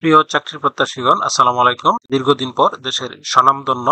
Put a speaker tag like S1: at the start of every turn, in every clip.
S1: প্রিয় চাকরি প্রত্যাশীগণ, আসসালামু আলাইকুম। দীর্ঘদিন পর দেশের স্বনামধন্য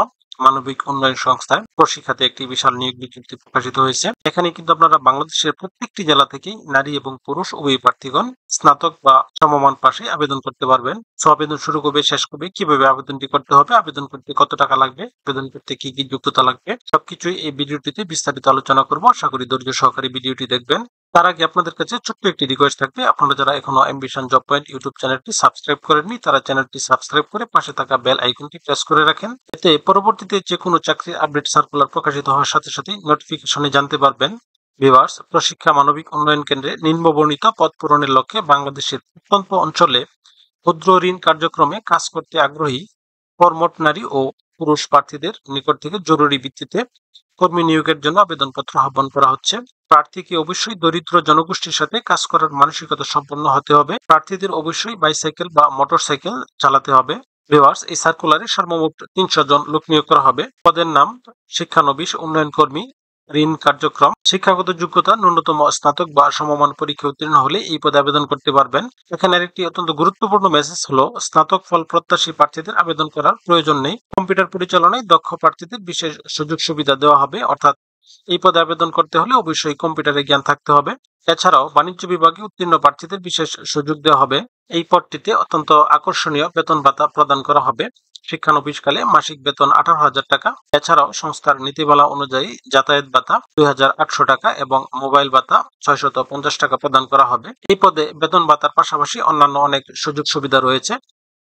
S1: মানবিক উন্নয়ন সংস্থায় প্রশিক্ষাতে একটি বিশাল নিয়োগ বিজ্ঞপ্তি প্রকাশিত হয়েছে। এখানে কিন্তু আপনারা বাংলাদেশের প্রত্যেকটি জেলা থেকেই নারী এবং পুরুষ উভয় প্রার্থীগণ স্নাতক বা সমমান পাশে আবেদন করতে পারবেন। সো আবেদন শুরু কবে, শেষ কবে, কিভাবে আবেদনটি করতে হবে, আবেদন করতে কত টাকা লাগবে, আবেদন করতে কি কি যোগ্যতা লাগবে, সবকিছুই এই ভিডিওটিতে বিস্তারিত আলোচনা করবো। আশা করি ধৈর্য সহকারে ভিডিওটি দেখবেন। তার আগে আপনাদের কাছে ছোট্ট একটি রিকোয়েস্ট থাকবে, আপনারা যারা এখনো অ্যাম্বিশন জব পয়েন্ট ইউটিউব চ্যানেলটি সাবস্ক্রাইব করেননি তারা চ্যানেলটি সাবস্ক্রাইব করে পাশে থাকা বেল আইকনটি প্রেস করে রাখেন। এতে পরবর্তীতে যে কোনো চাকরির আপডেট সার্কুলার প্রকাশিত হওয়ার সাথে সাথে নোটিফিকেশনে জানতে পারবেন। ভিউয়ার্স, প্রশিক্ষা মানবিক উন্নয়ন কেন্দ্রে নিম্নবর্ণিত পদ পূরণের লক্ষ্যে বাংলাদেশের প্রত্যন্ত অঞ্চলে ক্ষুদ্র ঋণ কার্যক্রমে কাজ করতে আগ্রহী কর্মঠ নারী ও পুরুষ প্রার্থীদের নিকট থেকে জরুরি ভিত্তিতে কর্মী নিয়োগের জন্য আবেদনপত্র আহ্বান করা হচ্ছে। প্রার্থীকে অবশ্যই দরিদ্র জনগোষ্ঠীর সাথে কাজ করার মানসিকতা সম্পন্ন হতে হবে। প্রার্থীদের অবশ্যই বাইসাইকেল বা মোটরসাইকেল চালাতে হবে। ভিউয়ার্স, এই সার্কুলারে সর্বমোট 300 জন লোক নিয়োগ করা হবে। পদের নাম শিক্ষানবিশ উন্নয়ন কর্মী, ঋণ কার্যক্রম। শিক্ষাগত যোগ্যতা ন্যূনতম স্নাতক বা সমমান পরীক্ষা উত্তীর্ণ হলে এই পদে আবেদন করতে পারবেন। এখানে আরেকটি অত্যন্ত গুরুত্বপূর্ণ মেসেজ হলো, স্নাতক ফল প্রত্যাশী প্রার্থীদের আবেদন করার প্রয়োজন নেই। কম্পিউটার পরিচালনায় দক্ষ প্রার্থীদের বিশেষ সুযোগ সুবিধা দেওয়া হবে, অর্থাৎ এই পদে আবেদন করতে হলে অবশ্যই কম্পিউটারে জ্ঞান থাকতে হবে। এছাড়াও বাণিজ্য বিভাগে উত্তীর্ণ প্রার্থীদের বিশেষ সুযোগ দেওয়া হবে। এই পদটিতে অত্যন্ত আকর্ষণীয় বেতন ভাতা প্রদান করা হবে। শিক্ষানবিশকালে মাসিক বেতন 18,000 টাকা। এছাড়াও সংস্থার নীতিমালা অনুযায়ী যাতায়াত ভাতা 2,800 টাকা এবং মোবাইল ভাতা 650 টাকা প্রদান করা হবে। এই পদে বেতন ভাতার পাশাপাশি অন্যান্য অনেক সুযোগ সুবিধা রয়েছে।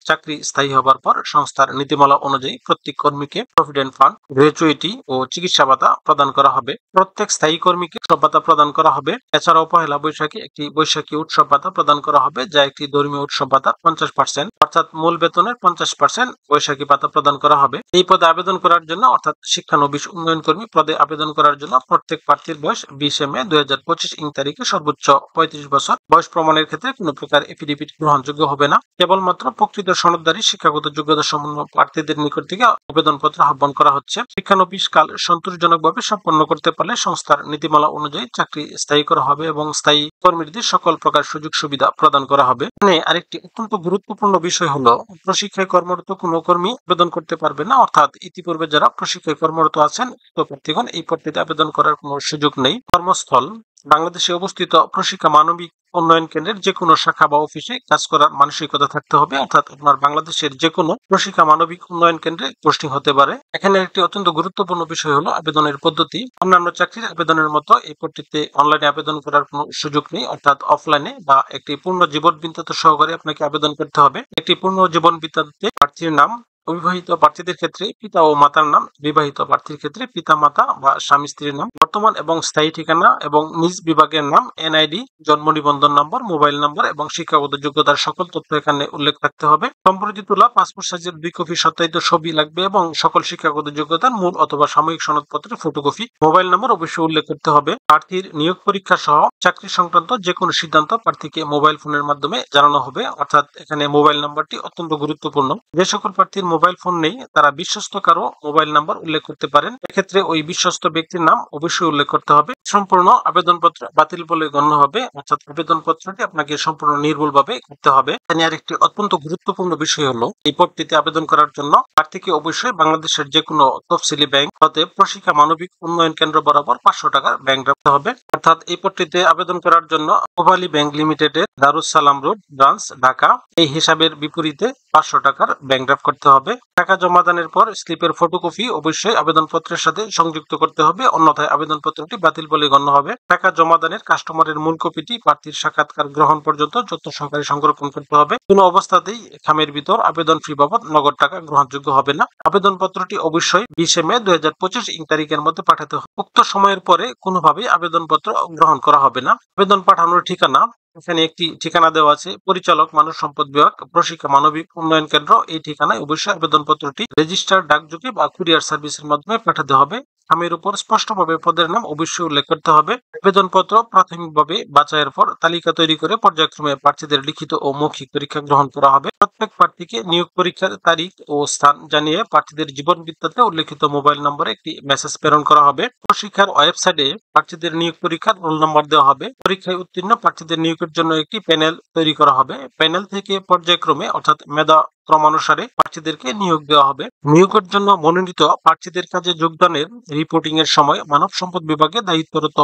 S1: চাকরি স্থায়ী হবার পর সংস্থার নীতিমালা অনুযায়ী প্রত্যেক কর্মীকে প্রভিডেন্ট ফান্ড, গ্র্যাচুইটি ও চিকিৎসা ভাতা প্রদান করা হবে। প্রত্যেক স্থায়ী কর্মীকে উৎসব ভাতা প্রদান করা হবে। এছাড়াও পহেলা বৈশাখে একটি বৈশাখী উৎসব ভাতা প্রদান করা হবে, যা একটি ধর্মীয় উৎসব ভাতা 50%, অর্থাৎ মূল বেতনের 50% বৈশাখী ভাতা প্রদান করা হবে। এই পদে আবেদন করার জন্য, অর্থাৎ শিক্ষানবিশ উন্নয়ন কর্মী পদে আবেদন করার জন্য প্রত্যেক প্রার্থীর বয়স 20 মে 2025 ইং তারিখে সর্বোচ্চ 35 বছর। বয়স প্রমাণের ক্ষেত্রে কোনো প্রকার এফিডেভিট গ্রহণযোগ্য হবে না। কেবলমাত্র প্রকৃত সনদধারী শিক্ষাগত যোগ্যতা সম্পন্ন প্রার্থীদের নিকট থেকে আবেদনপত্র আহ্বান করা হচ্ছে। শিক্ষানবিশ কাল সন্তোষজনকভাবে সম্পন্ন করতে পারলে সংস্থার নীতিমালা অনুযায়ী চাকরি স্থায়ী করা হবে এবং স্থায়ী কর্মীদের সকল প্রকার সুযোগ সুবিধা প্রদান করা হবে। আরেকটি অত্যন্ত গুরুত্বপূর্ণ বিষয় হলো, প্রশিক্ষায় কর্মরত কোনো কর্মী আবেদন করতে পারবে না, অর্থাৎ ইতিপূর্বে যারা প্রশিক্ষায় কর্মরত আছেন প্রার্থীগণ এই পদটিতে আবেদন করার কোনো সুযোগ নেই। কর্মস্থল বাংলাদেশে অবস্থিত প্রশিক্ষা মানবিক উন্নয়ন কেন্দ্রের যে কোনো শাখা বা অফিসে কাজ করার মানসিকতা থাকতে হবে, অর্থাৎ আপনার বাংলাদেশের যে কোনো প্রশিক্ষা মানবিক উন্নয়ন কেন্দ্রে পোস্টিং হতে পারে। এখানে একটি অত্যন্ত গুরুত্বপূর্ণ বিষয় হলো আবেদনের পদ্ধতি। অন্যান্য চাকরির আবেদনের মতো এই পদটিতে অনলাইনে আবেদন করার কোনো সুযোগ নেই, অর্থাৎ অফলাইনে বা একটি পূর্ণ জীবন বৃত্তান্ত সহকারে আপনাকে আবেদন করতে হবে। একটি পূর্ণ জীবন বৃত্তান্তে প্রার্থীর নাম, অবিবাহিত প্রার্থীদের ক্ষেত্রে পিতা ও মাতার নাম, বিবাহিত প্রার্থীর ক্ষেত্রে পিতা মাতা বা স্বামী স্ত্রীর নাম, বর্তমান এবং স্থায়ী ঠিকানা এবং নিজ বিভাগের নাম, এনআইডি, জন্ম নিবন্ধন নম্বর, মোবাইল নম্বর এবং শিক্ষাগত যোগ্যতার সকল তথ্য এখানে উল্লেখ থাকতে হবে। সম্প্রতি তোলা পাসপোর্ট সাইজের 2 কপি সত্যায়িত ছবি লাগবে এবং সকল শিক্ষাগত যোগ্যতার মূল অথবা সাময়িক সনদপত্রের ফটোকপি। মোবাইল নম্বর অবশ্যই উল্লেখ করতে হবে। প্রার্থীর নিয়োগ পরীক্ষা সহ চাকরি সংক্রান্ত যে কোনো সিদ্ধান্ত প্রার্থীকে মোবাইল ফোনের মাধ্যমে জানানো হবে, অর্থাৎ এখানে মোবাইল নাম্বারটি অত্যন্ত গুরুত্বপূর্ণ। যে সকল প্রার্থীর মোবাইল ফোন নেই তারা বিশ্বস্ত কারো মোবাইল নাম্বার উল্লেখ করতে পারেন। এক্ষেত্রে ওই বিশ্বস্ত ব্যক্তির নাম অবশ্যই উল্লেখ করতে হবে। সম্পূর্ণ আবেদনপত্র বাতিল বলে গণ্য হবে, অর্থাৎ আবেদনপত্রটি আপনাকে সম্পূর্ণ নির্ভুলভাবে করতে হবে। এখানে আরেকটি অত্যন্ত গুরুত্বপূর্ণ বিষয় হলো, এই পদটিতে আবেদন করার জন্য প্রার্থীকে অবশ্যই বাংলাদেশের যে কোনো তফসিলি ব্যাংক হতে প্রশিক্ষা মানবিক উন্নয়ন কেন্দ্র বরাবর 500 টাকার ব্যাংক রাখতে হবে। অর্থাৎ এই পদটিতে আবেদন করার জন্য পূবালী ব্যাংক লিমিটেডের দারুস সালাম রোড ব্রাঞ্চ ঢাকা, এই হিসাবের বিপরীতে 500 টাকার ব্যাংক ড্রাফট করতে হবে। টাকা জমা দানের পর স্লিপের ফটোকপি অবশ্যই আবেদনপত্রের সাথে সংযুক্ত করতে হবে, অন্যথায় আবেদনপত্রটি বাতিল বলে গণ্য হবে। টাকা জমা দানের কাস্টমারের মূল কপিটি প্রার্থীর সাক্ষাৎকার গ্রহণ পর্যন্ত যত্ন সহকারে সংরক্ষণ করতে হবে। কোনো অবস্থাতেই খামের ভিতর আবেদন ফি বাবদ নগদ টাকা গ্রহণযোগ্য হবে না। আবেদনপত্রটি অবশ্যই 20 মে 2025 ইং তারিখের মধ্যে পাঠাতে হবে। উক্ত সময়ের পরে কোনোভাবেই আবেদনপত্র গ্রহণ করা হবে না। আবেদন পাঠানোর ঠিকানা, এখানে একটি ঠিকানা দেওয়া আছে, পরিচালক মানব সম্পদ বিভাগ, প্রশিক্ষা মানবিক উন্নয়ন কেন্দ্র। এই ঠিকানায় অবশ্যই আবেদনপত্রটি রেজিস্টার ডাকযোগে বা কুরিয়ার সার্ভিসের মাধ্যমে পাঠাতে হবে। খামের উপর স্পষ্টভাবে পদের নাম অবশ্যই উল্লেখ করতে হবে। আবেদনপত্র প্রাথমিকভাবে বাছাইয়ের পর তালিকা তৈরি করে পর্যায়ক্রমে প্রার্থীদের লিখিত ও মৌখিক পরীক্ষা গ্রহণ করা হবে। প্রত্যেক প্রার্থীকে নিয়োগ পরীক্ষার তারিখ ও স্থান জানিয়ে প্রার্থীদের জীবন বৃত্তান্তে উল্লেখিত মোবাইল নম্বরে একটি মেসেজ প্রেরণ করা হবে। প্রশিক্ষার ওয়েবসাইটে প্রার্থীদের নিয়োগ পরীক্ষার রোল নম্বর দেওয়া হবে। পরীক্ষায় উত্তীর্ণ প্রার্থীদের নিয়োগের জন্য একটি প্যানেল তৈরি করা হবে। প্যানেল থেকে পর্যায়ক্রমে অর্থাৎ মেধা ক্রমানুসারে প্রার্থীদেরকে নিয়োগ দেওয়া হবে। নিয়োগের জন্য মনোনীত প্রার্থীদের কাজে যোগদানের রিপোর্টিং এর সময় মানব সম্পদ বিভাগে দায়িত্বরত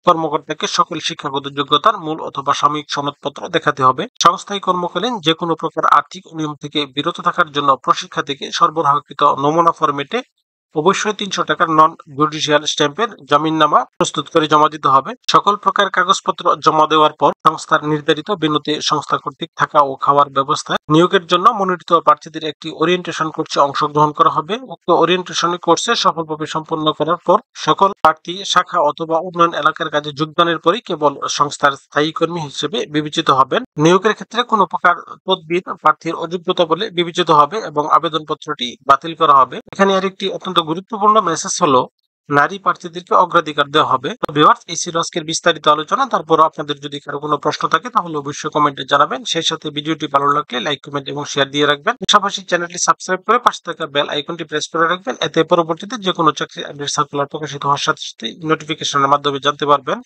S1: কর্মকর্তাকে সকল শিক্ষাগত যোগ্যতার মূল অথবা সাময়িক সনদপত্র দেখাতে হবে। সংস্থায় কর্মকালীন যে কোনো প্রকার আর্থিক অনিয়ম থেকে বিরত থাকার জন্য প্রশিক্ষার্থীকে সরবরাহকৃত নমুনা ফরম্যাটে অবশ্যই ৩০০ টাকার নন জুডিশিয়াল স্ট্যাম্পের জামিননামা প্রস্তুত করে জমা দিতে হবে। সকল প্রকার কাগজপত্র জমা দেওয়ার পর সংস্থার নির্ধারিত বেনুতে সংস্থা কর্তৃক থাকা ও খাওয়ার ব্যবস্থায় নিয়োগের জন্য মনোনীত প্রার্থীদের একটি ওরিয়েন্টেশন কোর্সে অংশগ্রহণ করা হবে। উক্ত ওরিয়েন্টেশন কোর্সে সফলভাবে সম্পন্ন করার পর সকল প্রার্থী শাখা অথবা উন্নয়ন এলাকার কাজে যোগদানের পরই কেবল সংস্থার স্থায়ী কর্মী হিসেবে বিবেচিত হবেন। নিয়োগের ক্ষেত্রে কোনো প্রকার তদবির প্রার্থীর অযোগ্যতা বলে বিবেচিত হবে এবং আবেদনপত্রটি বাতিল করা হবে। এখানে আরেকটি অত্যন্ত গুরুত্বপূর্ণ মেসেজ হলো, নারী প্রার্থীদেরকে অগ্রাধিকার দেওয়া হবে। তো ভিউয়ার্স, এই ছিল আজকের বিস্তারিত আলোচনা। তারপর আপনাদের যদি কারো কোনো প্রশ্ন থাকে তাহলে অবশ্যই কমেন্টে জানাবেন। সেই সাথে ভিডিওটি ভালো লাগলে লাইক, কমেন্ট এবং শেয়ার দিয়ে রাখবেন। পাশাপাশি চ্যানেলটি সাবস্ক্রাইব করে পাশে থাকা বেল আইকনটি প্রেস করে রাখবেন। এতে পরবর্তীতে যে কোনো চাকরি আপডেট সার্কুলার প্রকাশিত হওয়ার সাথে সাথে নোটিফিকেশনের মাধ্যমে জানতে পারবেন।